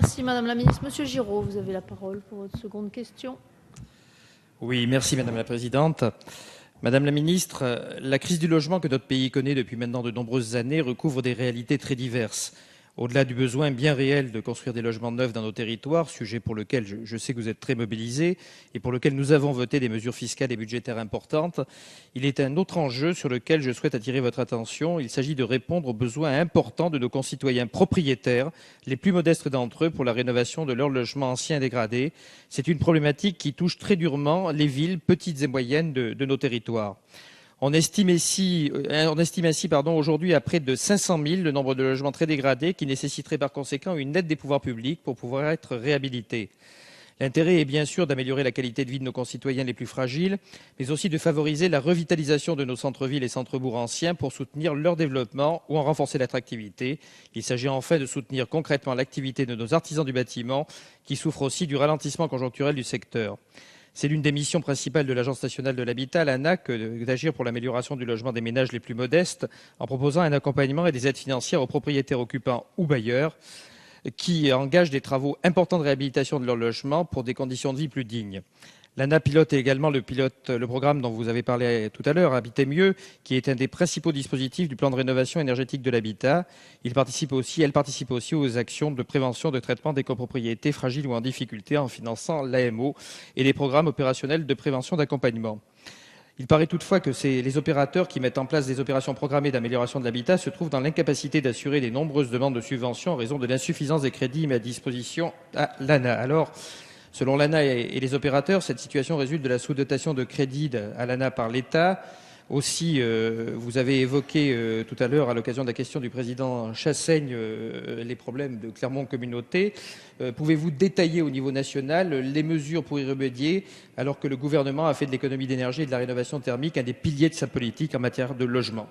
Merci Madame la Ministre. Monsieur Giraud, vous avez la parole pour votre seconde question. Oui, merci Madame la Présidente. Madame la Ministre, la crise du logement que notre pays connaît depuis maintenant de nombreuses années recouvre des réalités très diverses. Au-delà du besoin bien réel de construire des logements neufs dans nos territoires, sujet pour lequel je sais que vous êtes très mobilisés et pour lequel nous avons voté des mesures fiscales et budgétaires importantes, il est un autre enjeu sur lequel je souhaite attirer votre attention. Il s'agit de répondre aux besoins importants de nos concitoyens propriétaires, les plus modestes d'entre eux, pour la rénovation de leurs logements anciens et dégradés. C'est une problématique qui touche très durement les villes petites et moyennes de nos territoires. On estime ainsi aujourd'hui à près de 500 000 le nombre de logements très dégradés qui nécessiteraient par conséquent une aide des pouvoirs publics pour pouvoir être réhabilités. L'intérêt est bien sûr d'améliorer la qualité de vie de nos concitoyens les plus fragiles, mais aussi de favoriser la revitalisation de nos centres-villes et centres-bourgs anciens pour soutenir leur développement ou en renforcer l'attractivité. Il s'agit enfin de soutenir concrètement l'activité de nos artisans du bâtiment qui souffrent aussi du ralentissement conjoncturel du secteur. C'est l'une des missions principales de l'Agence nationale de l'habitat, l'ANAH, d'agir pour l'amélioration du logement des ménages les plus modestes en proposant un accompagnement et des aides financières aux propriétaires occupants ou bailleurs qui engagent des travaux importants de réhabilitation de leur logement pour des conditions de vie plus dignes. L'ANAH pilote également le programme dont vous avez parlé tout à l'heure, Habiter mieux, qui est un des principaux dispositifs du plan de rénovation énergétique de l'habitat. Elle participe aussi aux actions de prévention de traitement des copropriétés fragiles ou en difficulté en finançant l'AMO et les programmes opérationnels de prévention d'accompagnement. Il paraît toutefois que les opérateurs qui mettent en place des opérations programmées d'amélioration de l'habitat se trouvent dans l'incapacité d'assurer les nombreuses demandes de subventions en raison de l'insuffisance des crédits mis à disposition à l'ANAH. Alors, selon l'ANAH et les opérateurs, cette situation résulte de la sous-dotation de crédits à l'ANAH par l'État. Aussi, vous avez évoqué tout à l'heure, à l'occasion de la question du président Chassaigne, les problèmes de Clermont Communauté. Pouvez-vous détailler au niveau national les mesures pour y remédier, alors que le gouvernement a fait de l'économie d'énergie et de la rénovation thermique un des piliers de sa politique en matière de logement ?